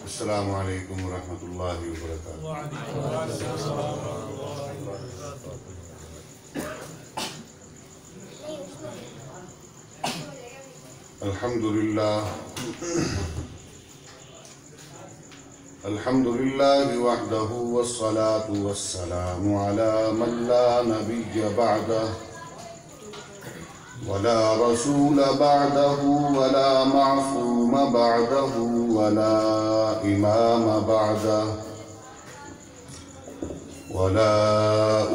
السلام علیکم ورحمۃ اللہ وبرکاتہ۔ الحمد لله وحده والصلاة والسلام على من لا نبي بعده ولا رسول بعده ولا معصوم بعده ولا إمام بعده ولا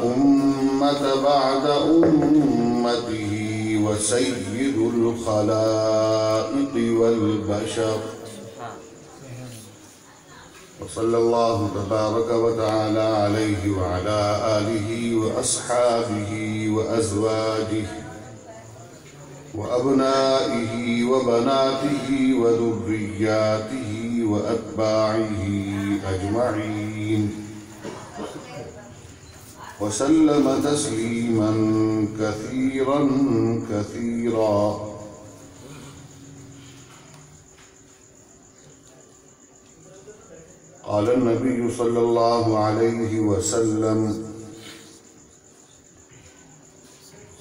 أمة بعد أمته وسيد الخلائق والبشر، وصلى الله تبارك وتعالى عليه وعلى آله وأصحابه وأزواجه وأبنائه وبناته وذرياته وأتباعه أجمعين، وسلم تسليما كثيرا كثيرا۔ قال النبي صلى الله عليه وسلم: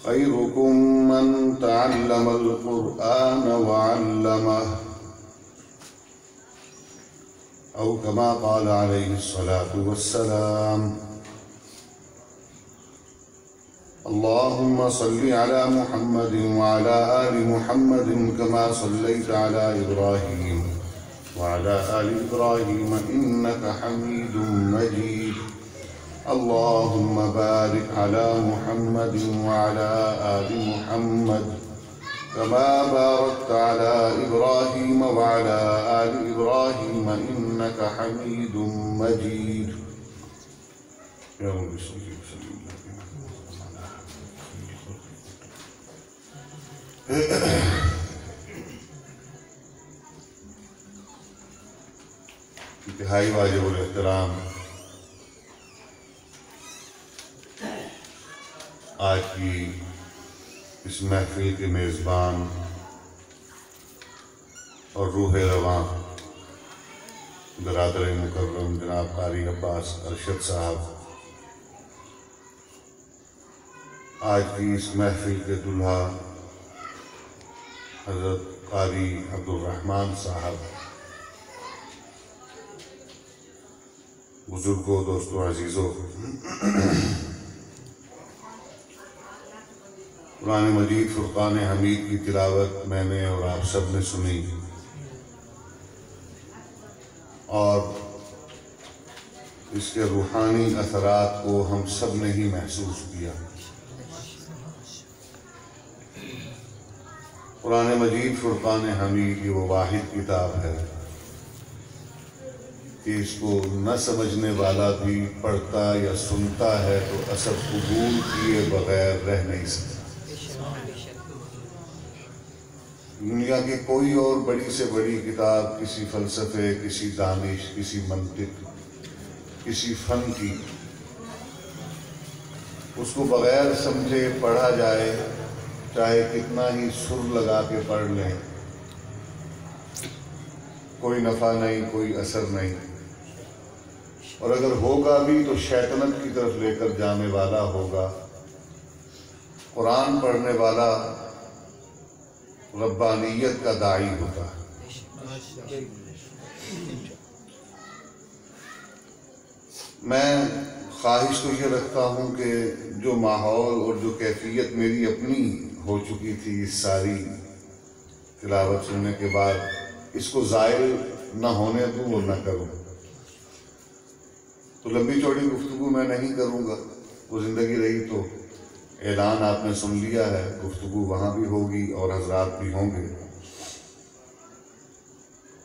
خيركم من تعلم القرآن وعلمه، أو كما قال عليه الصلاة والسلام: اللهم صل على محمد وعلى آل محمد كما صليت على إبراهيم وعلى آل إبراهيم إنك حميد مجيد، اللهم بارك على محمد وعلى آل محمد كما باركت على إبراهيم وعلى آل إبراهيم إنك حميد مجيد۔ يا رب صل وسلم۔ انتہائی واجب الاحترام آج کی اس محفل کے میزبان اور روح رواں برادر مکرم جناب قاری عباس ارشد صاحب، آج کی اس محفل کے دلہا حضرت قاری عبدالرحمن صاحب، بزرگوں، دوستوں، عزیزوں، قرآن مجید فرقان حمید کی تلاوت میں نے اور آپ سب نے سنی، اور اس کے روحانی اثرات کو ہم سب نے ہی محسوس کیا۔ قرآن مجید فرقان حمید یہ وہ واحد کتاب ہے کہ اس کو نہ سمجھنے والا بھی پڑھتا یا سنتا ہے تو اثر قبول کیے بغیر رہ نہیں سکتا۔ دنیا کی کوئی اور بڑی سے بڑی کتاب کسی فلسفے، کسی دانش، کسی منطق، کسی فن کی، اس کو بغیر سمجھے پڑھا جائے، چاہے کتنا ہی سر لگا کے پڑھ لیں، کوئی نفع نہیں، کوئی اثر نہیں، اور اگر ہوگا بھی تو شیطنت کی طرف لے کر جانے والا ہوگا۔ قرآن پڑھنے والا ربانیت کا داعی ہوتا ہے۔ میں خواہش تو یہ رکھتا ہوں کہ جو ماحول اور جو کیفیت میری اپنی ہو چکی تھی اس ساری تلاوت سننے کے بعد، اس کو زائل نہ ہونے دوں اور نہ کروں۔ تو لمبی چوڑی گفتگو میں نہیں کروں گا، وہ زندگی رہی تو اعلان آپ نے سن لیا ہے، گفتگو وہاں بھی ہوگی اور حضرات بھی ہوں گے۔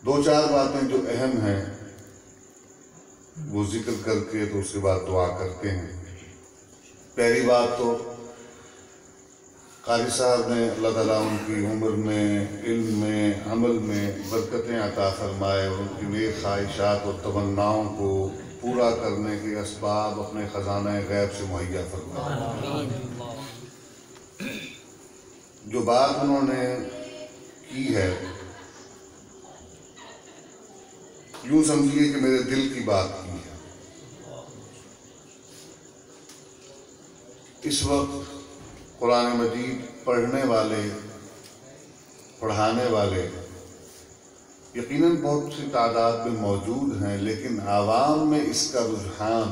دو چار باتیں جو اہم ہیں وہ ذکر کر کے تو اس کے بعد دعا کرتے ہیں۔ پہلی بات تو قاری صاحب نے اللہ تعالیٰ ان کی عمر میں، علم میں، عمل میں برکتیں عطا فرمائے، اور ان کی نیک خواہشات اور تمناؤں کو پورا کرنے کے اسباب اپنے خزانہ غیب سے مہیا فرمائے۔ جو بات انہوں نے کی ہے یوں سمجھیے کہ میرے دل کی بات کی ہے۔ اس وقت قرآن مجید پڑھنے والے، پڑھانے والے یقیناً بہت سی تعداد میں موجود ہیں، لیکن عوام میں اس کا رجحان،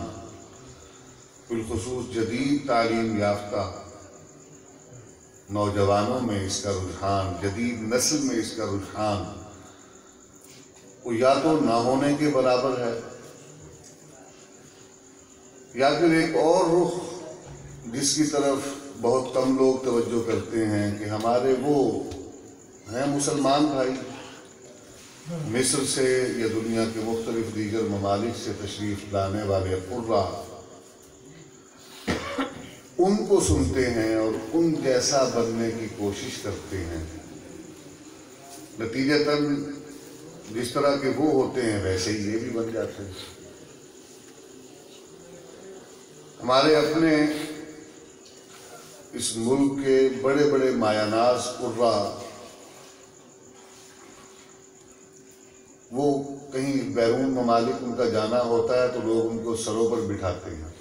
بالخصوص جدید تعلیم یافتہ نوجوانوں میں اس کا رجحان، جدید نسل میں اس کا رجحان، وہ یا تو نہ ہونے کے برابر ہے، یا پھر ایک اور رخ جس کی طرف بہت کم لوگ توجہ کرتے ہیں کہ ہمارے وہ ہیں مسلمان بھائی مصر سے یا دنیا کے مختلف دیگر ممالک سے تشریف لانے والے قرہ، ان کو سنتے ہیں اور ان جیسا بننے کی کوشش کرتے ہیں۔ نتیجتاً جس طرح کے وہ ہوتے ہیں ویسے ہی یہ بھی بن جاتے ہیں۔ ہمارے اپنے اس ملک کے بڑے بڑے مایہ ناز قرہ، وہ کہیں بیرون ممالک ان کا جانا ہوتا ہے تو لوگ ان کو سروں پر بٹھاتے ہیں،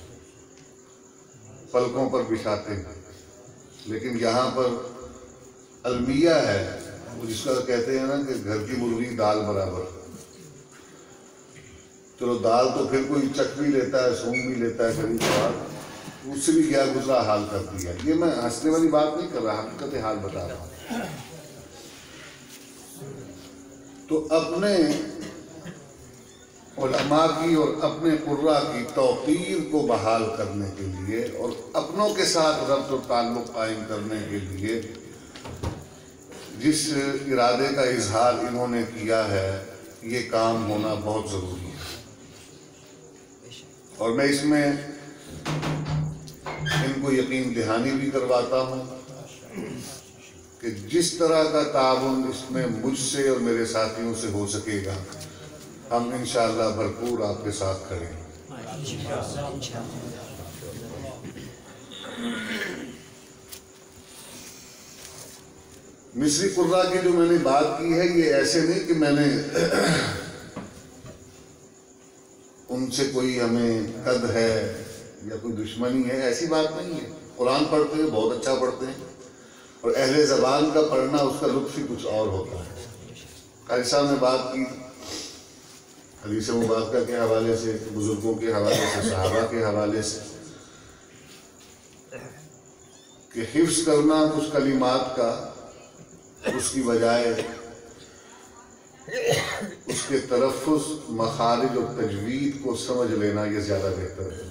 پلکوں پر بٹھاتے ہیں، لیکن یہاں پر المیہ ہے، جس کا کہتے ہیں نا کہ گھر کی مرغی دال برابر۔ چلو دال تو پھر کوئی چکھ بھی لیتا ہے، سونگ بھی لیتا ہے کبھی کبھار، اس سے بھی کیا گزرا حال کر دیا۔ یہ میں ہنسنے والی بات نہیں کر رہا، حقیقت حال بتا رہا ہوں۔ تو اپنے علماء کی اور اپنے قرہ کی توقیر کو بحال کرنے کے لیے اور اپنوں کے ساتھ ربط و تعلق قائم کرنے کے لیے جس ارادے کا اظہار انہوں نے کیا ہے، یہ کام ہونا بہت ضروری ہے۔ اور میں اس میں ان کو یقین دہانی بھی کرواتا ہوں کہ جس طرح کا تعاون اس میں مجھ سے اور میرے ساتھیوں سے ہو سکے گا، ہم انشاءاللہ بھرپور آپ کے ساتھ کھڑے ہیں۔ مصری قرہ کی جو میں نے بات کی ہے، یہ ایسے نہیں کہ میں نے ان سے کوئی ہمیں قد ہے یا کوئی دشمنی ہے، ایسی بات نہیں ہے۔ قرآن پڑھتے ہیں، بہت اچھا پڑھتے ہیں، اور اہل زبان کا پڑھنا اس کا لطف ہی کچھ اور ہوتا ہے۔ قاری صاحب نے بات کی حدیث مبارکہ کے حوالے سے، بزرگوں کے حوالے سے، صحابہ کے حوالے سے، کہ حفظ کرنا کچھ کلمات کا، اس کی بجائے اس کے تلفظ، مخارج اور تجوید کو سمجھ لینا یہ زیادہ بہتر ہے۔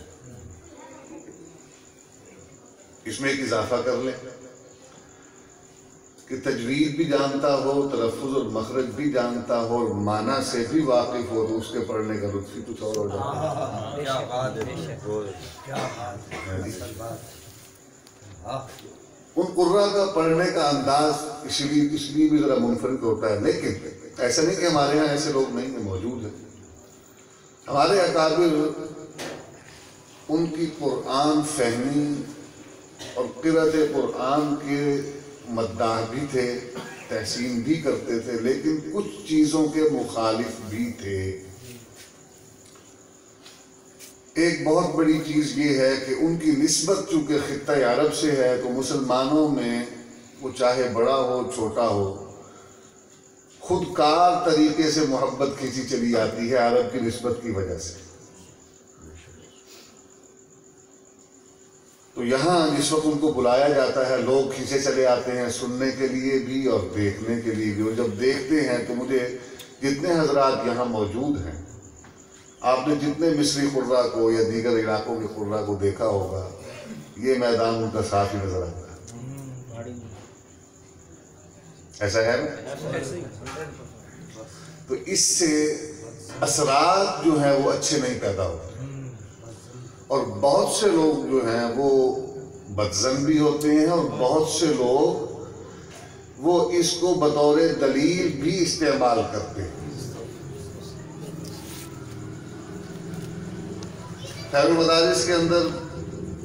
اس میں ایک اضافہ کر لیں کہ تجوید بھی جانتا ہو، تلفظ اور مخرج بھی جانتا ہو، اور معنی سے بھی واقف ہو، تو اس کے پڑھنے کا لطف ہی کچھ اور ہو جاتا ہے۔ ان قرہ کا پڑھنے کا انداز اس لیے بھی ذرا منفرد ہوتا ہے، لیکن ایسا نہیں کہ ہمارے ہاں ایسے لوگ نہیں ہیں، موجود ہیں۔ ہمارے اکابر ان کی قرآن فہمی اور قرأت قرآن کے مداح بھی تھے، تحسین بھی کرتے تھے، لیکن کچھ چیزوں کے مخالف بھی تھے۔ ایک بہت بڑی چیز یہ ہے کہ ان کی نسبت چونکہ خطہ عرب سے ہے، تو مسلمانوں میں وہ چاہے بڑا ہو چھوٹا ہو، خود کار طریقے سے محبت کھینچی چلی آتی ہے عرب کی نسبت کی وجہ سے۔ تو یہاں جس وقت ان کو بلایا جاتا ہے، لوگ کھینچے چلے آتے ہیں سننے کے لیے بھی اور دیکھنے کے لیے بھی، اور جب دیکھتے ہیں تو مجھے جتنے حضرات یہاں موجود ہیں، آپ نے جتنے مصری قرہ کو یا دیگر علاقوں کے قرہ کو دیکھا ہوگا، یہ میدان ان کا صاف ہی نظر آتا ہے۔ ایسا ہے نا؟ تو اس سے اثرات جو ہیں وہ اچھے نہیں پیدا ہوتے، اور بہت سے لوگ جو ہیں وہ بدظن بھی ہوتے ہیں، اور بہت سے لوگ وہ اس کو بطور دلیل بھی استعمال کرتے ہیں۔ خیر المدارس کے اندر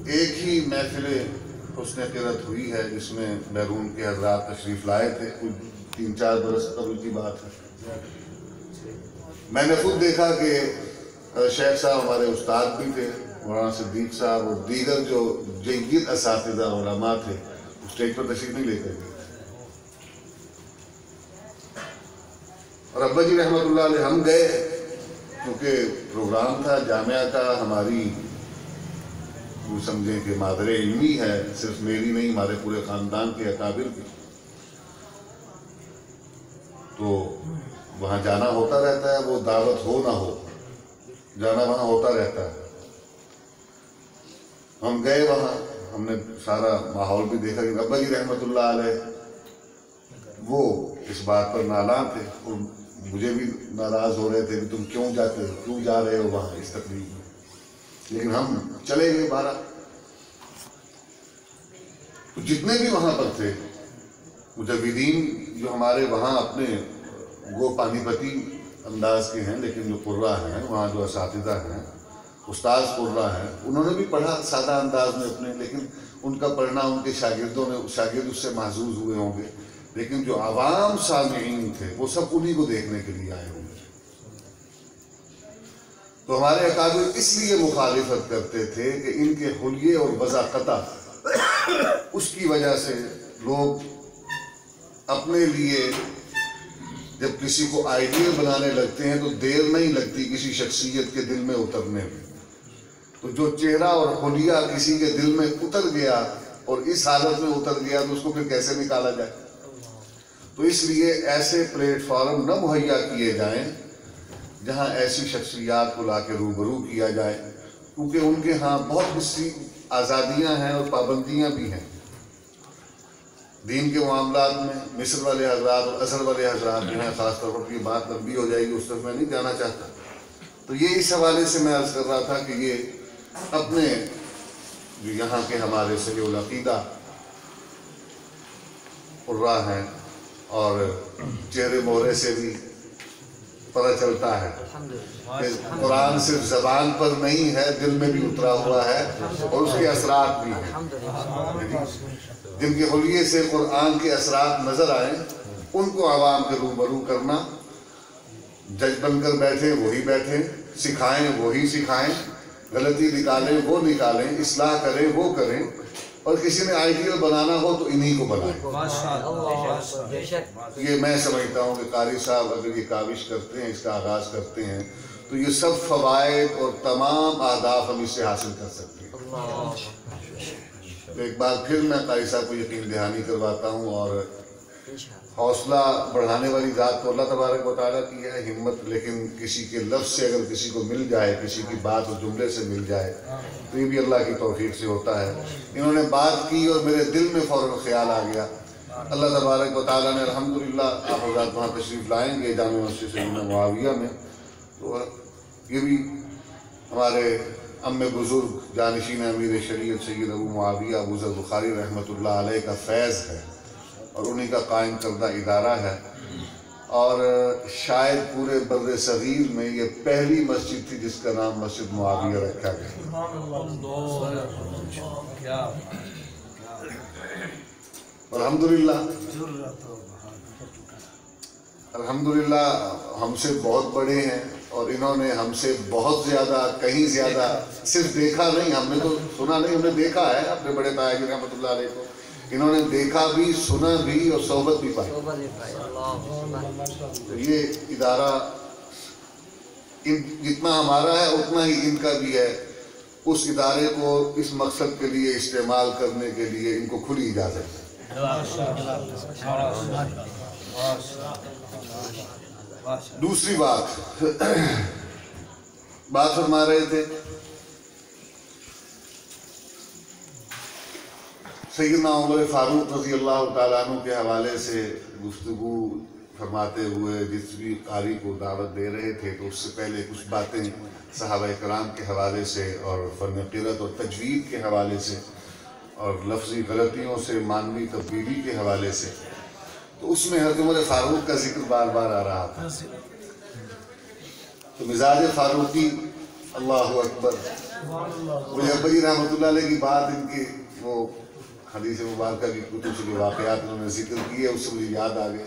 ایک ہی محفل حسن قرأت ہوئی ہے جس میں بیرون کے حضرات تشریف لائے تھے، کچھ 3-4 برس قبل کی بات ہے۔ میں نے خود دیکھا کہ شیخ صاحب ہمارے استاد بھی تھے، مولانا صدیق صاحب، اور دیگر جو جید اساتذہ علماء تھے، اسٹیج پر تشریف نہیں لے کر گئے. اور ابا جی رحمۃ اللہ علیہ ہم گئے کیونکہ پروگرام تھا جامعہ کا، ہماری وہ سمجھیں کہ مادر علمی ہے، صرف میری نہیں ہمارے پورے خاندان کے اکابر کی، تو وہاں جانا ہوتا رہتا ہے، وہ دعوت ہو نہ ہو جانا وہاں ہوتا رہتا ہے. ہم گئے وہاں، ہم نے سارا ماحول بھی دیکھا کہ ابا جی رحمۃ اللہ علیہ وہ اس بات پر نالاں تھے اور مجھے بھی ناراض ہو رہے تھے کہ تم کیوں جاتے ہو، کیوں جا رہے ہو وہاں اس تقریب میں. لیکن ہم چلے گئے 12. تو جتنے بھی وہاں پر تھے مجویدین جو ہمارے وہاں اپنے گو پانی پتی انداز کے ہیں، لیکن جو قرہ ہیں وہاں جو اساتذہ ہیں، استاذ قرہ ہیں، انہوں نے بھی پڑھا سادہ انداز میں اپنے، لیکن ان کا پڑھنا ان کے شاگرد اس سے محظوظ ہوئے ہوں گے. لیکن جو عوام سامعین تھے وہ سب انہی کو دیکھنے کے لیے آئے ہوں گے. تو ہمارے اکابر اس لیے مخالفت کرتے تھے کہ ان کے حلیے اور وضاقتہ اس کی وجہ سے لوگ اپنے لیے جب کسی کو آئیڈیل بنانے لگتے ہیں تو دیر نہیں لگتی کسی شخصیت کے دل میں اترنے میں. تو جو چہرہ اور حلیہ کسی کے دل میں اتر گیا اور اس حالت میں اتر گیا تو اس کو پھر کیسے نکالا جائے. تو اس لیے ایسے پلیٹ فارم نہ مہیا کیے جائیں جہاں ایسی شخصیات کو لا کے روبرو کیا جائے، کیونکہ ان کے ہاں بہت سی آزادیاں ہیں اور پابندیاں بھی ہیں دین کے معاملات میں. مصر والے حضرات اور اثر والے حضرات جو ہیں، خاص طور پر یہ بات لمبی ہو جائے گی، اس طرف میں نہیں جانا چاہتا. تو یہ اس حوالے سے میں عرض کر رہا تھا کہ یہ اپنے جو یہاں کے ہمارے صحیح العقیدہ قرہ ہیں، اور چہرے مہرے سے بھی پتہ چلتا ہے کہ قرآن صرف زبان پر نہیں ہے، دل میں بھی اترا ہوا ہے اور اس کے اثرات بھی ہیں. جن کے حلیے سے قرآن کے اثرات نظر آئیں ان کو عوام کے روبرو کرنا، جج بن کر بیٹھیں وہی بیٹھیں، سکھائیں وہی سکھائیں، غلطی نکالیں وہ نکالیں، اصلاح کریں وہ کریں، اور کسی نے آئیڈیل بنانا ہو تو انہی کو بنائیں. یہ میں سمجھتا ہوں کہ قاری صاحب اگر یہ کاوش کرتے ہیں، اس کا آغاز کرتے ہیں، تو یہ سب فوائد اور تمام اہداف ہم اس سے حاصل کر سکتے ہیں. تو ایک بار پھر میں قاری صاحب کو یقین دہانی کرواتا ہوں، اور حوصلہ بڑھانے والی ذات تو اللہ تبارک و تعالیٰ کی ہے، ہمت لیکن کسی کے لفظ سے اگر کسی کو مل جائے، کسی کی بات اور جملے سے مل جائے تو یہ بھی اللہ کی توفیق سے ہوتا ہے. انہوں نے بات کی اور میرے دل میں فوراً خیال آ گیا. اللہ تبارک و تعالیٰ نے الحمدللہ آپ حضرات وہاں تشریف لائیں گے جامع مسجد سیدنا معاویہ میں، تو یہ بھی ہمارے ام بزرگ جانشین امیر شریعت سید ابو معاویہ ابو ذر بخاری رحمۃ اللہ علیہ کا فیض ہے اور انہی کا قائم کردہ ادارہ ہے. اور شاید پورے بر صغیر میں یہ پہلی مسجد تھی جس کا نام مسجد معاویہ رکھا گیا. الحمدللہ ہم سے بہت بڑے ہیں اور انہوں نے ہم سے بہت زیادہ، کہیں زیادہ، صرف دیکھا نہیں، ہم نے تو سنا نہیں، ہم نے دیکھا ہے اپنے بڑے تاج رحمۃ اللہ علیہ کو. انہوں نے دیکھا بھی، سنا بھی اور صحبت بھی پائی. یہ ادارہ جتنا ہمارا ہے اتنا ہی ان کا بھی ہے. اس ادارے کو اس مقصد کے لیے استعمال کرنے کے لیے ان کو کھلی اجازت ہے. دوسری بات فرما رہے تھے سیدنا عمر فاروق رضی اللہ تعالیٰ عنہ کے حوالے سے گفتگو فرماتے ہوئے جس بھی قاری کو دعوت دے رہے تھے تو اس سے پہلے کچھ باتیں صحابہ کرام کے حوالے سے اور فن قرأت اور تجوید کے حوالے سے اور لفظی غلطیوں سے معنوی تبدیلی کے حوالے سے، تو اس میں حضرت عمر فاروق کا ذکر بار بار آ رہا تھا. تو مزاج فاروقی، اللہ اکبر. مجھے ابا جی رحمۃ اللہ علیہ کی بات، ان کی وہ حدیث مبارکہ کی کتب سے جو واقعات انہوں نے ذکر کیے اس سے مجھے یاد آ گئے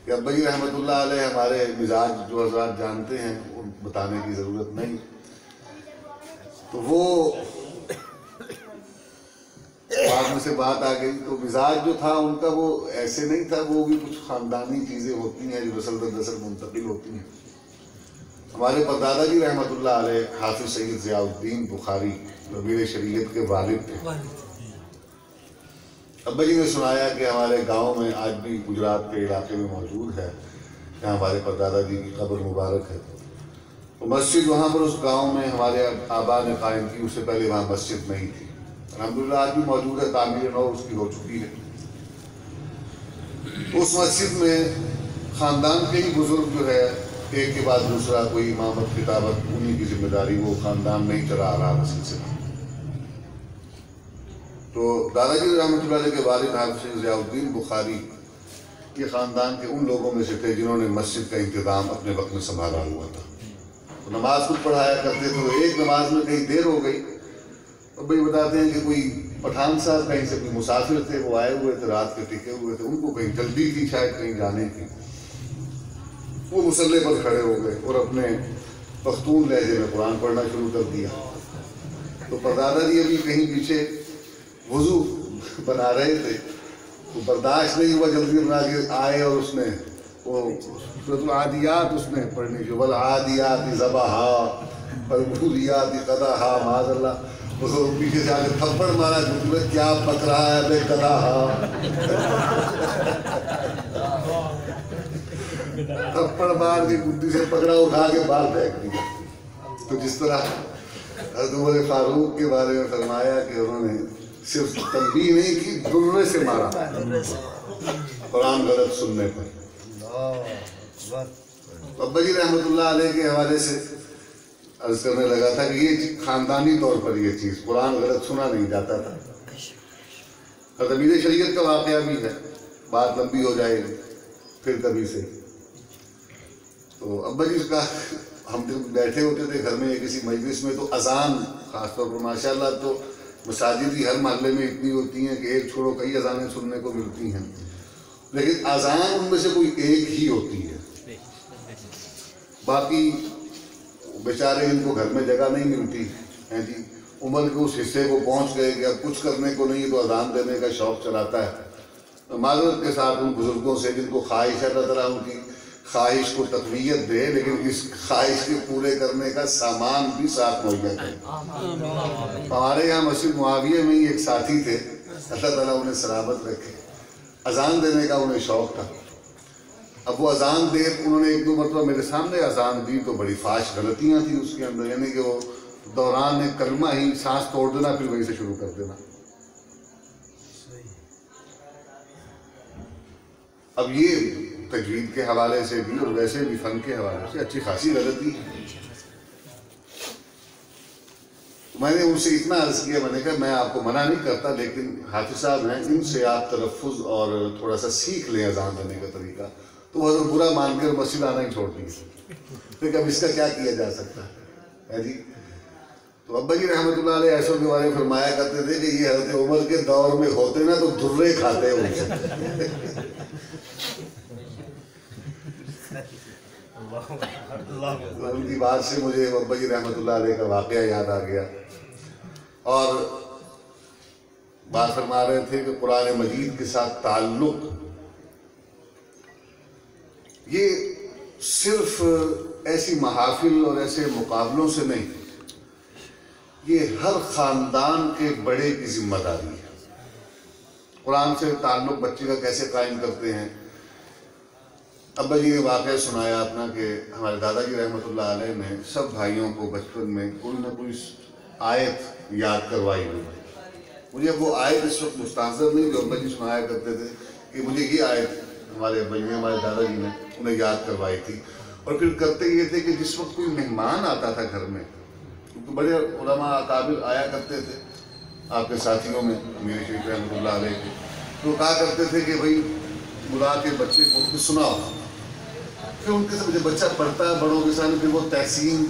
کہ ابا جی رحمۃ اللہ علیہ ہمارے مزاج جو حضرات جانتے ہیں وہ بتانے کی ضرورت نہیں. تو وہ بعد میں سے بات آ گئی. تو مزاج جو تھا ان کا وہ ایسے نہیں تھا, وہ بھی کچھ خاندانی چیزیں ہوتی ہیں جو نسل در نسل منتقل ہوتی ہیں. ہمارے پردادا جی رحمۃ اللہ علیہ حافظ سید ضیاء الدین بخاری امیر شریعت کے والد تھے. ابا جی نے سنایا کہ ہمارے گاؤں میں آج بھی گجرات کے علاقے میں موجود ہے جہاں ہمارے پردادا جی کی قبر مبارک ہے. تو مسجد وہاں پر اس گاؤں میں ہمارے آبا نے قائم کی, اس سے پہلے وہاں مسجد نہیں تھی. الحمدللہ آج بھی موجود ہے, تعمیر نو اس کی ہو چکی ہے. تو اس مسجد میں خاندان کے ہی بزرگ جو ہے ایک کے بعد دوسرا کوئی امامت کتابت انہی کی ذمہ داری وہ خاندان نہیں چلا آ رہا سلسلہ. تو دادا جی رحمۃ اللہ علیہ کے والد حافظ ضیاء الدین بخاری یہ خاندان کے ان لوگوں میں سے تھے جنہوں نے مسجد کا انتظام اپنے وقت میں سنبھالا ہوا تھا. تو نماز خود پڑھایا کرتے تھے. تو ایک نماز میں کہیں دیر ہو گئی. اب بھائی بتاتے ہیں کہ کوئی پٹھان صاحب کہیں سے کوئی مسافر تھے, وہ آئے ہوئے تھے, رات کے ٹکے ہوئے تھے, ان کو کہیں جلدی تھی شاید کہیں جانے کی. وہ مصلے پر کھڑے ہو گئے اور اپنے پختون لہجے میں قرآن پڑھنا شروع کر دیا. تو پردادا جی ابھی کہیں پیچھے وضو بنا رہے تھے, تو برداشت نہیں ہوا, جلدی بنا کے آئے اور اس نے وہ سورۃ العادیات اس نے پڑھنی جو والعادیات ضبحا فالموریات قدحا. معاذ اللہ, اس کو پیچھے سے آ کے تھپڑ مارا کہ کیا پک رہا ہے بے قدحا. تھپڑ مار کے گدی سے پکڑا, اٹھا کے باہر پھینک دیا. تو جس طرح حضرت عمر فاروق کے بارے میں فرمایا کہ انہوں نے صرف تنبیہ نہیں کی, درے سے مارا قرآن غلط سننے پر. ابا جی رحمۃ اللہ علیہ کے حوالے سے عرض کرنے لگا تھا کہ یہ خاندانی طور پر یہ چیز قرآن غلط سنا نہیں جاتا تھا. حضرت امیر شریعت کا واقعہ بھی ہے, بات لمبی ہو جائے گی پھر کبھی سے. تو ابا جی کا ہم جب بیٹھے ہوتے تھے گھر میں کسی مجلس میں, تو اذان خاص طور پر ماشاء اللہ تو مساجد ہی ہر محلے میں اتنی ہوتی ہیں کہ ایک چھوڑو کئی اذانیں سننے کو ملتی ہیں, لیکن اذان ان میں سے کوئی ایک ہی ہوتی ہے. باقی بیچارے ان کو گھر میں جگہ نہیں ملتی ہیں جی, عمر کے اس حصے کو پہنچ گئے کہ اب کچھ کرنے کو نہیں تو اذان دینے کا شوق چلاتا ہے. معذرت کے ساتھ ان بزرگوں سے جن کو خواہش ہے اللہ تعالیٰ ان کی خواہش کو تقویت دے, لیکن اس خواہش کے پورے کرنے کا سامان بھی ساتھ مہیا کرے. ہمارے یہاں مسجد معاویہ میں ہی ایک ساتھی تھے, اللہ تعالیٰ انہیں سلامت رکھے, اذان دینے کا انہیں شوق تھا. اب وہ اذان دے, انہوں نے ایک دو مرتبہ میرے سامنے اذان دی تو بڑی فاش غلطیاں تھیں اس کے اندر, یعنی کہ وہ دوران کلمہ ہی سانس توڑ دینا پھر وہیں سے شروع کر دینا. اب یہ تجوید کے حوالے سے بھی اور ویسے بھی فن کے حوالے سے اچھی خاصی غلطی ہے. میں نے ان سے اتنا عرض کیا, میں نے کہا میں آپ کو منع نہیں کرتا, لیکن حافظ صاحب ہیں ان سے آپ تلفظ اور تھوڑا سا سیکھ لیں اذان دینے کا طریقہ. تو وہ برا مان کر مسجد آنا ہی چھوڑ دیے. لیکن اب اس کا کیا کیا جا سکتا ہے جی. تو ابا جی رحمۃ اللہ علیہ ایسوں کے بارے میں فرمایا کرتے تھے کہ یہ حضرت عمر کے دور میں ہوتے نا تو درے کھاتے ہیں ان سے. ان کی بات سے مجھے ابا جی رحمۃ اللہ علیہ کا واقعہ یاد آ گیا. اور بات فرما رہے تھے کہ قرآن مجید کے ساتھ تعلق یہ صرف ایسی محافل اور ایسے مقابلوں سے نہیں, یہ ہر خاندان کے بڑے کی ذمہ داری ہے. قرآن سے تعلق بچے کا کیسے قائم کرتے ہیں. ابا جی نے واقعہ سنایا اپنا کہ ہمارے دادا جی رحمۃ اللہ علیہ نے سب بھائیوں کو بچپن میں کوئی نہ کوئی آیت یاد کروائی ہوئی. مجھے اب وہ آیت اس وقت مستحضر نہیں جو ابا جی سنایا کرتے تھے کہ مجھے یہ آیت ہمارے ابا جی نے, ہمارے دادا جی نے انہیں یاد کروائی تھی. اور پھر کرتے یہ تھے کہ جس وقت کوئی مہمان آتا تھا گھر میں, کیونکہ بڑے علماء اکابر آیا کرتے تھے آپ کے ساتھیوں میں امیر شریف رحمۃ اللہ علیہ کے, تو کہا کرتے تھے کہ بھائی بلا کے بچے کو سناؤ. پھر ان کے ساتھ جب بچہ پڑھتا ہے بڑوں کے سامنے, پھر وہ تحسین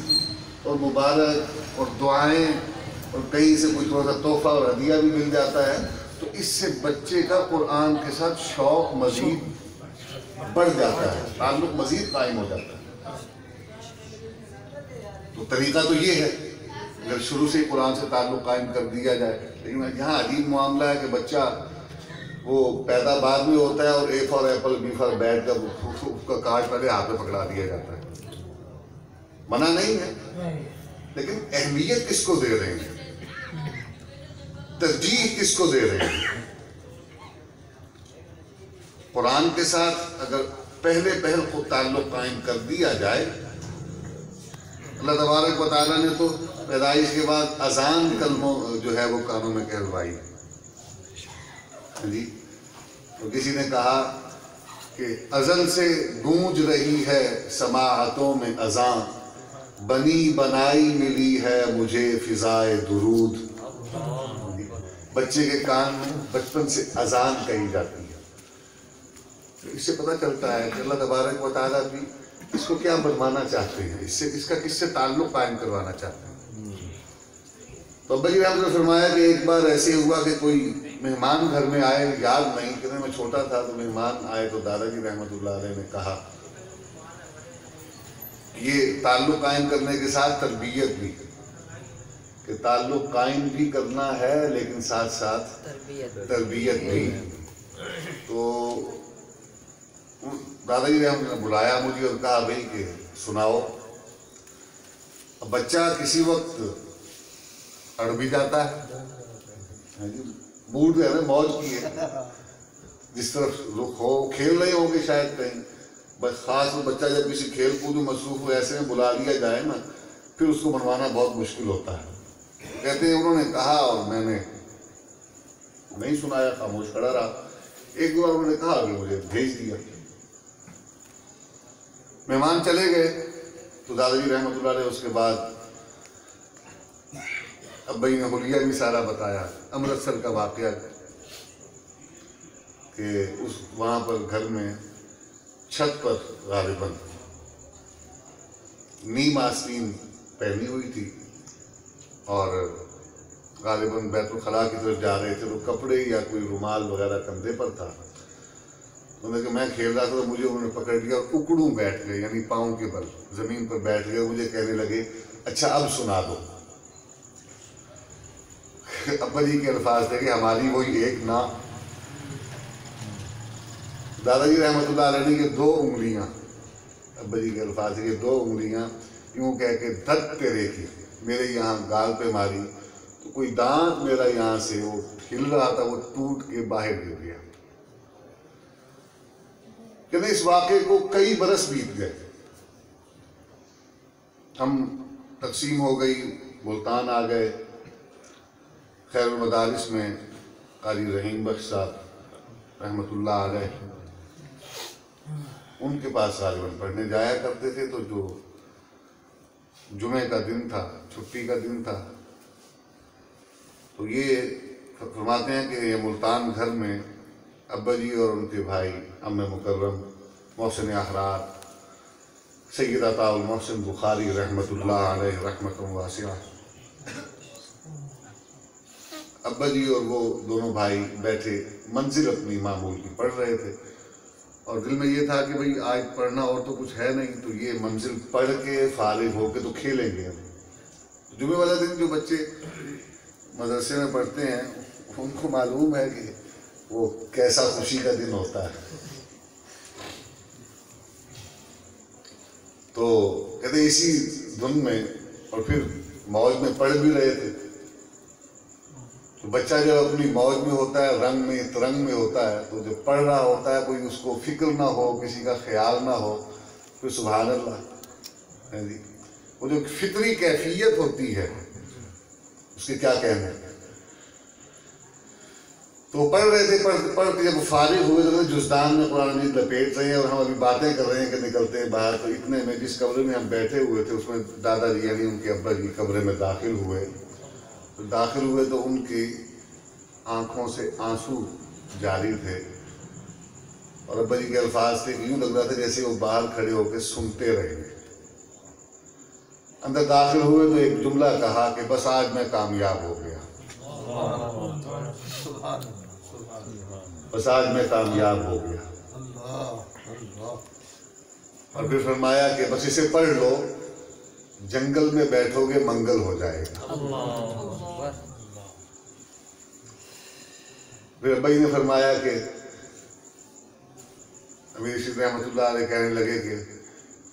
اور مبارک اور دعائیں اور کہیں سے کوئی تھوڑا سا تحفہ اور ہدیہ بھی مل جاتا ہے, تو اس سے بچے کا قرآن کے ساتھ شوق مزید بڑھ جاتا ہے، تعلق مزید قائم ہو جاتا ہے۔ تو طریقہ تو یہ ہے اگر شروع سے ہی قرآن سے تعلق قائم کر دیا جائے، لیکن یہاں عجیب معاملہ ہے کہ بچہ وہ پیدا بعد میں ہوتا ہے اور A for apple B for bat کا کارڈ پہلے ہاتھ میں پکڑا دیا جاتا ہے۔ منع نہیں ہے، لیکن اہمیت کس کو دے رہے ہیں، ترجیح کس کو دے رہے ہیں؟ قرآن کے ساتھ اگر پہل کو تعلق قائم کر دیا جائے، اللہ تبارک و تعالیٰ نے تو پیدائش کے بعد اذان کلموں جو ہے وہ کانوں میں کہلوائی جی۔ تو کسی نے کہا کہ ازل سے گونج رہی ہے سماعتوں میں اذان، بنی بنائی ملی ہے مجھے فضائے درود۔ بچے کے کان میں بچپن سے اذان کہی جاتی ہے، اس سے پتہ چلتا ہے کہ اللہ تبارک و تعالیٰ بھی اس کو کیا بنوانا چاہتے ہیں، اس کا کس سے تعلق قائم کروانا چاہتے ہیں۔ تو ابا جی نے فرمایا کہ ایک بار ایسے ہوا کہ کوئی مہمان گھر میں آئے، یاد نہیں کہ میں چھوٹا تھا، تو مہمان آئے تو دادا جی رحمۃ اللہ علیہ نے کہا یہ تعلق قائم کرنے کے ساتھ تربیت بھی، کہ تعلق قائم بھی کرنا ہے لیکن ساتھ ساتھ تربیت بھی۔ تو دادا جی رحمۃ اللہ نے بلایا مجھے اور کہا بھائی کہ سناؤ۔ اب بچہ کسی وقت اڑ بھی جاتا ہے، موڈ ہے نا موج کی ہے، جس طرف رخ ہو، کھیل رہے ہوں گے شاید کہیں، بس خاص وہ بچہ جب کسی کھیل کود میں مصروف ہو ایسے میں بلا لیا جائے نا، پھر اس کو منوانا بہت مشکل ہوتا ہے۔ کہتے ہیں انہوں نے کہا اور میں نے نہیں سنایا، خاموش کھڑا رہا۔ ایک دو بار انہوں نے کہا کہ مجھے بھیج دیا۔ مہمان چلے گئے تو دادا جی رحمۃ اللہ علیہ اس کے بعد ابا جی نے حلیہ بھی سارا بتایا، امرتسر کا واقعہ کہ وہاں پر گھر میں چھت پر غالباً نیم آستین پہنی ہوئی تھی اور غالباً بیت الخلاء کی طرف جا رہے تھے، تو کپڑے یا کوئی رومال وغیرہ کندھے پر تھا۔ انہوں نے کہ میں کھیل رہا تھا تو مجھے انہوں نے پکڑ لیا اور اکڑوں بیٹھ گئے، یعنی پاؤں کے بل زمین پر بیٹھ گئے، مجھے کہنے لگے اچھا اب سنا دو۔ ابا جی کے الفاظ تھے کہ ہماری وہی ایک نا۔ دادا جی رحمۃ اللہ علیہ نے کہ دو انگلیاں، ابا جی کے الفاظ تھے کہ دو انگلیاں یوں کہہ کے دھت تیرے کی میرے یہاں گال پہ ماری، تو کوئی دانت میرا یہاں سے وہ ہل رہا تھا، وہ ٹوٹ کے باہر گر گیا۔ کہتے اس واقعے کو کئی برس بیت گئے، ہم تقسیم ہو گئی، ملتان آ گئے، خیر المدارس میں قاری رحیم بخش صاحب رحمۃ اللہ علیہ ان کے پاس غالباً پڑھنے جایا کرتے تھے۔ تو جو جمعے کا دن تھا، چھٹی کا دن تھا، تو یہ فرماتے ہیں کہ یہ ملتان گھر میں ابا جی اور ان کے بھائی ام مکرم محسن احرار سید عطاء المحسن بخاری رحمۃ اللہ علیہ رحمۃ واسعہ، ابا جی اور وہ دونوں بھائی بیٹھے منزل اپنی معمول کی پڑھ رہے تھے، اور دل میں یہ تھا کہ بھئی آج پڑھنا اور تو کچھ ہے نہیں، تو یہ منزل پڑھ کے فارغ ہو کے تو کھیلیں گے۔ جمعے والا دن جو بچے مدرسے میں پڑھتے ہیں ان کو معلوم ہے کہ وہ کیسا خوشی کا دن ہوتا ہے۔ تو کہتے اسی دن میں اور پھر موج میں پڑھ بھی رہے تھے، تو بچہ جب اپنی موج میں ہوتا ہے، رنگ میں ترنگ میں ہوتا ہے، تو جب پڑھ رہا ہوتا ہے کوئی اس کو فکر نہ ہو، کسی کا خیال نہ ہو، پھر سبحان اللہ ہے جی، وہ جو فطری کیفیت ہوتی ہے اس کے کیا کہنے۔ تو پڑھ رہے تھے، پڑھ کے جب فارغ ہوئے تو جزدان میں قرآن مجید لپیٹ رہے ہیں اور ہم ابھی باتیں کر رہے ہیں کہ نکلتے ہیں باہر، تو اتنے میں جس کمرے میں ہم بیٹھے ہوئے تھے اس میں دادا جی یعنی ان کے ابا جی کمرے میں داخل ہوئے تو ان کی آنکھوں سے آنسو جاری تھے، اور ابا جی کے الفاظ تھے کہ یوں لگ رہا تھا جیسے وہ باہر کھڑے ہو کے سنتے رہیں گے۔ اندر داخل ہوئے تو ایک جملہ کہا کہ بس آج میں کامیاب ہو گیا، بس آج میں کامیاب ہو گیا۔ اور پھر فرمایا کہ بس اسے پڑھ لو، جنگل میں بیٹھو گے منگل ہو جائے گا۔ پھر ابا جی نے فرمایا کہ امیر رشید رحمۃ اللہ علیہ کہنے لگے کہ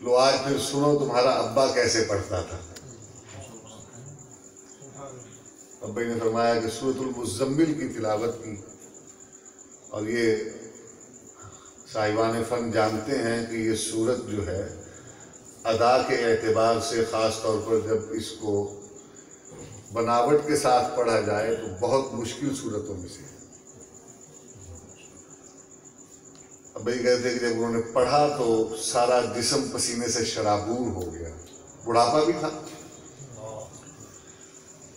لو آج پھر سنو تمہارا ابا کیسے پڑھتا تھا۔ ابا جی نے فرمایا کہ سورۃ المزمل کی تلاوت کی، اور یہ صاحبان فن جانتے ہیں کہ یہ سورت جو ہے ادا کے اعتبار سے، خاص طور پر جب اس کو بناوٹ کے ساتھ پڑھا جائے تو بہت مشکل صورتوں میں سے۔ اب یہ کہتے ہیں کہ جب انہوں نے پڑھا تو سارا جسم پسینے سے شرابور ہو گیا، بڑھاپا بھی تھا۔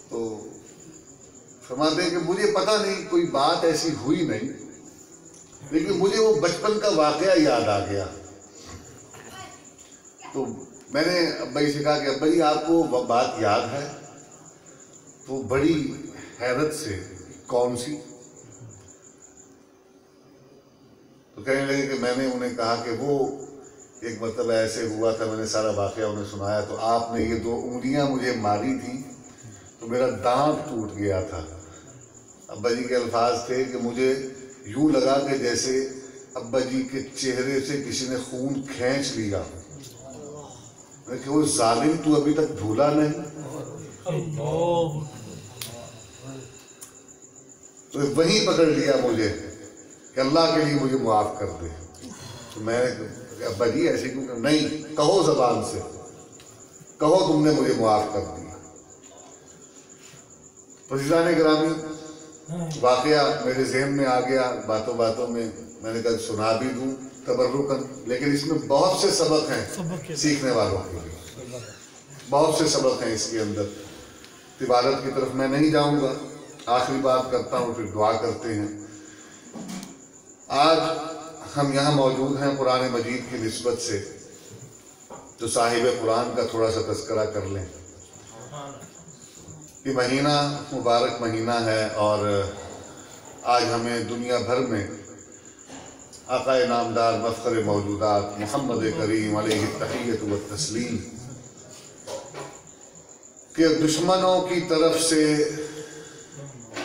تو فرماتے ہیں کہ مجھے پتہ نہیں، کوئی بات ایسی ہوئی نہیں، لیکن مجھے وہ بچپن کا واقعہ یاد آ گیا۔ تو میں نے ابا جی سے کہا کہ ابا جی آپ کو وہ بات یاد ہے؟ تو بڑی حیرت سے کون سی؟ تو کہنے لگے کہ میں نے انہیں کہا کہ وہ ایک مرتبہ ایسے ہوا تھا، میں نے سارا واقعہ انہیں سنایا، تو آپ نے یہ 2 انگلیاں مجھے ماری تھیں تو میرا دانت ٹوٹ گیا تھا۔ ابا جی کے الفاظ تھے کہ مجھے یوں لگا کہ جیسے ابا جی کے چہرے سے کسی نے خون کھینچ لیا، کہ وہ ظالم تو ابھی تک بھولا نہیں۔ تو وہیں پکڑ لیا مجھے کہ اللہ کے لیے مجھے معاف کر دے۔ تو میں نے ابا جی ایسے کیوں کہ نہیں، کہو زبان سے، کہو تم نے مجھے معاف کر دیا۔ عزیزان گرامی، واقعہ میرے ذہن میں آ گیا باتوں باتوں میں، میں نے کہا سنا بھی دوں تبرکاً، لیکن اس میں بہت سے سبق ہیں سیکھنے والوں کے لیے، بہت سے سبق ہیں اس کے اندر۔ تلاوت کی طرف میں نہیں جاؤں گا، آخری بات کرتا ہوں پھر دعا کرتے ہیں۔ آج ہم یہاں موجود ہیں قرآن مجید کی نسبت سے، تو صاحب قرآن کا تھوڑا سا تذکرہ کر لیں۔ یہ مہینہ مبارک مہینہ ہے، اور آج ہمیں دنیا بھر میں آقا نامدار مفخر موجودات محمد کریم علیہ التحیۃ والتسلیم کہ دشمنوں کی طرف سے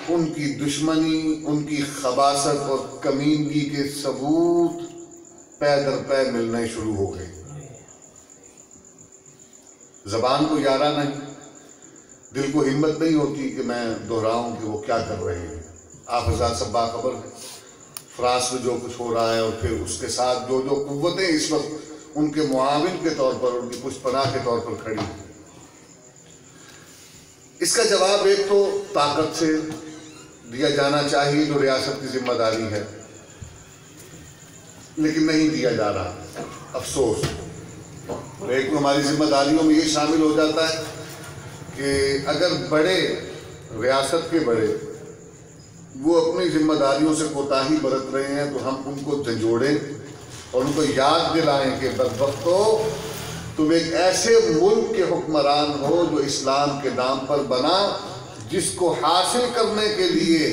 ان کی دشمنی، ان کی خباثت اور کمینگی کے ثبوت پے در پے ملنے شروع ہو گئے۔ زبان کو یارا نہیں، دل کو ہمت نہیں ہوتی کہ میں دہراؤں کہ وہ کیا کر رہے ہیں۔ آپ حضرات سب باخبر ہیں فرانس میں جو کچھ ہو رہا ہے، اور پھر اس کے ساتھ جو قوتیں اس وقت ان کے معاون کے طور پر، ان کی پشت پناہ کے طور پر کھڑی ہیں۔ اس کا جواب ایک تو طاقت سے دیا جانا چاہیے جو ریاست کی ذمہ داری ہے، لیکن نہیں دیا جا رہا، افسوس۔ ایک تو ہماری ذمہ داریوں میں یہ شامل ہو جاتا ہے کہ اگر بڑے، ریاست کے بڑے، وہ اپنی ذمہ داریوں سے کوتاہی برت رہے ہیں تو ہم ان کو جھنجھوڑیں اور ان کو یاد دلائیں کہ بدبختو، تم ایک ایسے ملک کے حکمران ہو جو اسلام کے نام پر بنا، جس کو حاصل کرنے کے لیے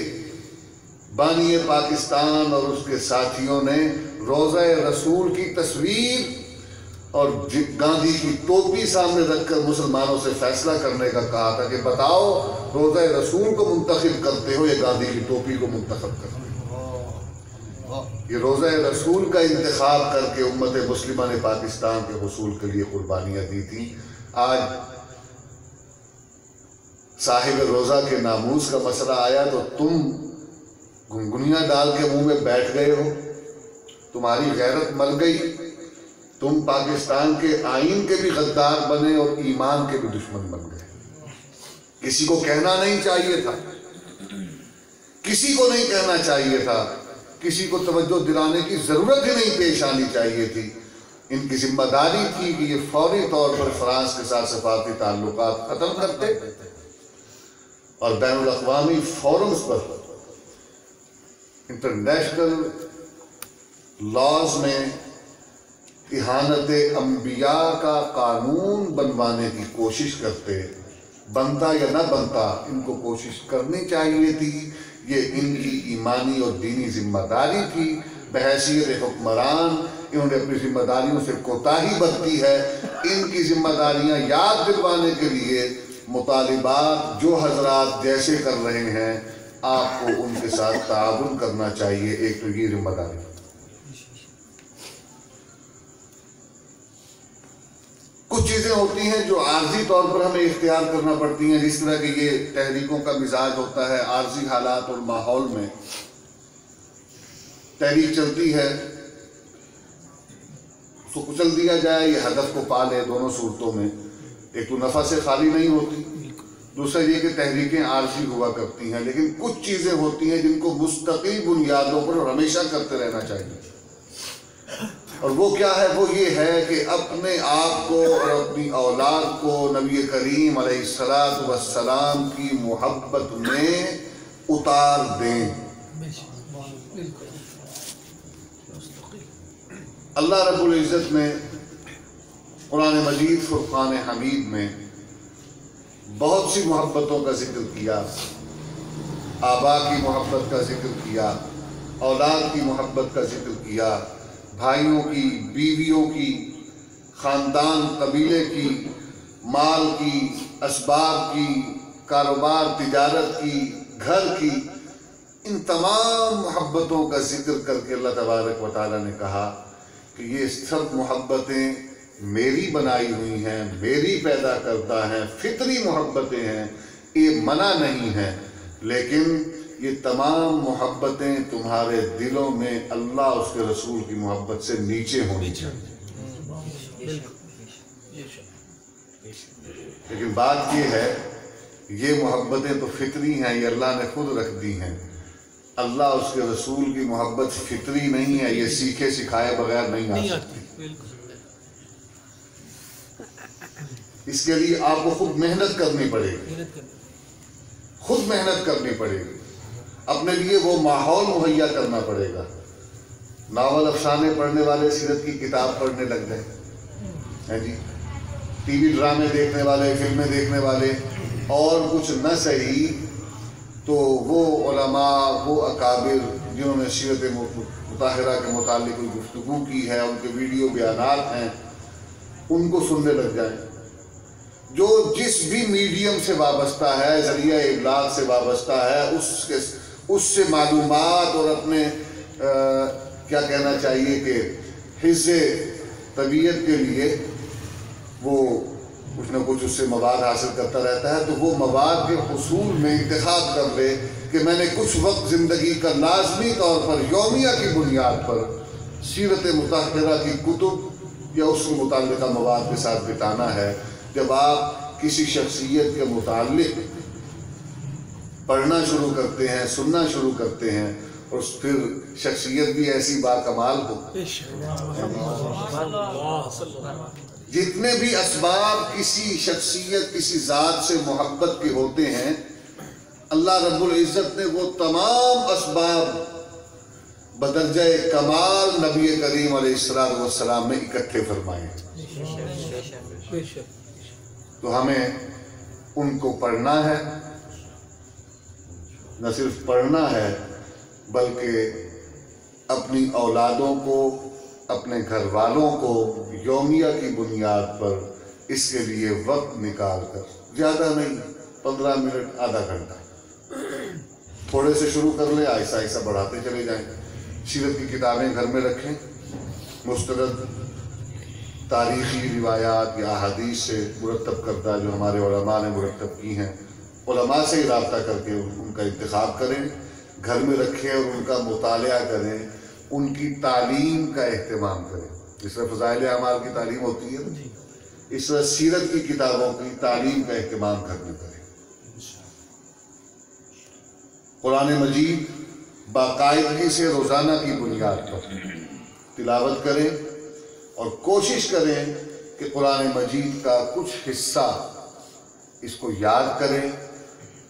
بانی پاکستان اور اس کے ساتھیوں نے روضہ رسول کی تصویر اور گاندھی کی ٹوپی سامنے رکھ کر مسلمانوں سے فیصلہ کرنے کا کہا تھا کہ بتاؤ روضہ رسول کو منتخب کرتے ہو یا گاندھی کی ٹوپی کو منتخب کرتے ہو؟ یہ روضہ رسول کا انتخاب کر کے امت مسلمہ نے پاکستان کے حصول کے لیے قربانیاں دی تھیں۔ آج صاحب روضہ کے ناموس کا مسئلہ آیا تو تم گنگنیاں ڈال کے منہ میں بیٹھ گئے ہو، تمہاری غیرت مر گئی، تم پاکستان کے آئین کے بھی غدار بنے اور ایمان کے بھی دشمن بن گئے۔ کسی کو کہنا نہیں چاہیے تھا، کسی کو نہیں کہنا چاہیے تھا، کسی کو توجہ دلانے کی ضرورت ہی نہیں پیش آنی چاہیے تھی۔ ان کی ذمہ داری تھی کہ یہ فوری طور پر فرانس کے ساتھ سفارتی تعلقات ختم کرتے اور بین الاقوامی فورمز پر انٹرنیشنل لاز میں اہانت انبیاء کا قانون بنوانے کی کوشش کرتے۔ بنتا یا نہ بنتا، ان کو کوشش کرنی چاہیے تھی، یہ ان کی ایمانی اور دینی ذمہ داری تھی۔ بحیثیت حکمران انہوں نے اپنی ذمہ داریوں سے کوتاہی برتی ہے۔ ان کی ذمہ داریاں یاد دلوانے کے لیے مطالبات جو حضرات جیسے کر رہے ہیں آپ کو ان کے ساتھ تعاون کرنا چاہیے۔ ایک تو یہ ذمہ داری۔ کچھ چیزیں ہوتی ہیں جو عارضی طور پر ہمیں اختیار کرنا پڑتی ہیں، جس طرح کہ یہ تحریکوں کا مزاج ہوتا ہے، عارضی حالات اور ماحول میں تحریک چلتی ہے، اس کو کچل دیا جائے یا ہدف کو پا لے۔ دونوں صورتوں میں ایک تو نفع سے خالی نہیں ہوتی، دوسرا یہ کہ تحریکیں عارضی ہوا کرتی ہیں، لیکن کچھ چیزیں ہوتی ہیں جن کو مستقل بنیادوں پر ہمیشہ کرتے رہنا چاہیے۔ اور وہ کیا ہے؟ وہ یہ ہے کہ اپنے آپ کو اور اپنی اولاد کو نبی کریم علیہ السلام کی محبت میں اتار دیں۔ اللہ رب العزت نے قرآن مجید فرقان حمید میں بہت سی محبتوں کا ذکر کیا، آبا کی محبت کا ذکر کیا، اولاد کی محبت کا ذکر کیا، بھائیوں کی، بیویوں کی، خاندان قبیلے کی، مال کی، اسباب کی، کاروبار تجارت کی، گھر کی، ان تمام محبتوں کا ذکر کر کے اللہ تبارک و تعالیٰ نے کہا کہ یہ سب محبتیں میری بنائی ہوئی ہیں، میری پیدا کرتا ہیں، فطری محبتیں ہیں، یہ منع نہیں ہیں، لیکن یہ تمام محبتیں تمہارے دلوں میں اللہ اس کے رسول کی محبت سے نیچے ہونی چاہیے۔ لیکن بات یہ ہے، یہ محبتیں تو فطری ہیں، یہ اللہ نے خود رکھ دی ہیں۔ اللہ اس کے رسول کی محبت فطری نہیں ہے، یہ سیکھے سکھائے بغیر نہیں آ سکتی۔ اس کے لیے آپ کو خود محنت کرنی پڑے گی، خود محنت کرنی پڑے گی، اپنے لیے وہ ماحول مہیا کرنا پڑے گا۔ ناول افسانے پڑھنے والے سیرت کی کتاب پڑھنے لگ گئے، جی ٹی وی ڈرامے دیکھنے والے، فلمیں دیکھنے والے، اور کچھ نہ صحیح تو وہ علماء، وہ اکابر جنہوں نے سیرت مطہرہ کے متعلق کوئی گفتگو کی ہے، ان کے ویڈیو بیانات ہیں، ان کو سننے لگ جائیں۔ جو جس بھی میڈیم سے وابستہ ہے، ذریعہ ابلاغ سے وابستہ ہے، اس سے معلومات اور اپنے کیا کہنا چاہیے کہ حفظ طبیعت کے لیے وہ کچھ نہ کچھ اس سے مواد حاصل کرتا رہتا ہے، تو وہ مواد کے حصول میں انتخاب کر لے کہ میں نے کچھ وقت زندگی کا لازمی طور پر یومیہ کی بنیاد پر سیرت مطہرہ کی کتب یا اس سے متعلقہ مواد کے ساتھ بتانا ہے۔ جب آپ کسی شخصیت کے متعلق پڑھنا شروع کرتے ہیں، سننا شروع کرتے ہیں، اور پھر شخصیت بھی ایسی باکمال ہو، جتنے بھی اسباب کسی شخصیت، کسی ذات سے محبت کے ہوتے ہیں، اللہ رب العزت نے وہ تمام اسباب بدرجہ کمال نبی کریم علیہ السلام میں اکٹھے فرمائے۔ تو ہمیں ان کو پڑھنا ہے، نہ صرف پڑھنا ہے بلکہ اپنی اولادوں کو، اپنے گھر والوں کو یومیہ کی بنیاد پر اس کے لیے وقت نکال کر، زیادہ نہیں، 15 منٹ، آدھا گھنٹہ، تھوڑے سے شروع کر لیں، آہستہ آہستہ بڑھاتے چلے جائیں۔ سیرت کی کتابیں گھر میں رکھیں، مستند تاریخی روایات یا احادیث سے مرتب کردہ جو ہمارے علماء نے مرتب کی ہیں، علماء سے ہی رابطہ کر کے ان کا انتخاب کریں، گھر میں رکھیں اور ان کا مطالعہ کریں، ان کی تعلیم کا اہتمام کریں۔ جس طرح فضائل اعمال کی تعلیم ہوتی ہے، اس طرح سیرت کی کتابوں کی تعلیم کا اہتمام گھر میں کریں۔ قرآن مجید باقاعدگی سے روزانہ کی بنیاد پر تلاوت کریں اور کوشش کریں کہ قرآن مجید کا کچھ حصہ اس کو یاد کریں،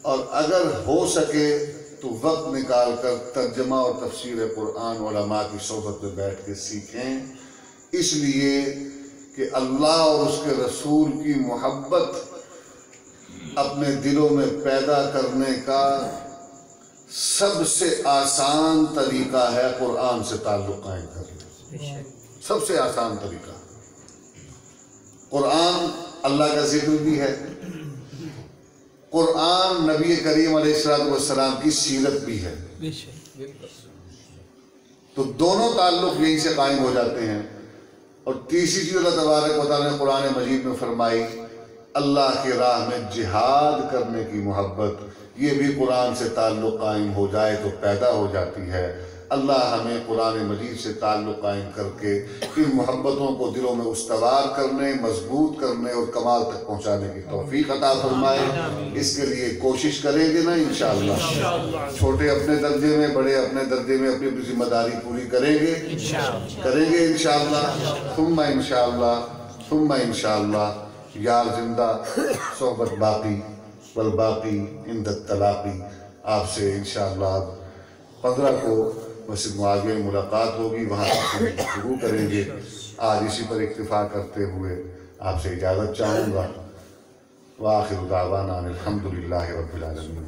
اور اگر ہو سکے تو وقت نکال کر ترجمہ اور تفسیر قرآن علماء کی صحبت میں بیٹھ کے سیکھیں، اس لیے کہ اللہ اور اس کے رسول کی محبت اپنے دلوں میں پیدا کرنے کا سب سے آسان طریقہ ہے قرآن سے تعلق قائم کرنا۔ سب سے آسان طریقہ۔ قرآن اللہ کا ذکر بھی ہے، قرآن نبی کریم علیہ السلام کی سیرت بھی ہے، تو دونوں تعلق یہیں سے قائم ہو جاتے ہیں۔ اور تیسری چیز اللہ تبارک و تعالیٰ نے قرآن مجید میں فرمائی، اللہ کی راہ میں جہاد کرنے کی محبت، یہ بھی قرآن سے تعلق قائم ہو جائے تو پیدا ہو جاتی ہے۔ اللہ ہمیں قرآن مجید سے تعلق قائم کر کے ان محبتوں کو دلوں میں استوار کرنے، مضبوط کرنے اور کمال تک پہنچانے کی توفیق عطا فرمائے۔ اس کے لیے کوشش کریں گے نا انشاءاللہ، چھوٹے اپنے درجے میں، بڑے اپنے درجے میں اپنی اپنی ذمہ داری پوری کریں گے انشاءاللہ، ثم انشاءاللہ۔ یار زندہ، صحبت باقی، والباقی عند التلاقی۔ آپ سے انشاءاللہ 15 کو مسجد معاویہ میں ملاقات ہوگی، وہاں سے شروع کریں گے۔ آج اسی پر اکتفا کرتے ہوئے آپ سے اجازت چاہوں گا۔ وآخر دعوانا الحمدللہ رب العالمین۔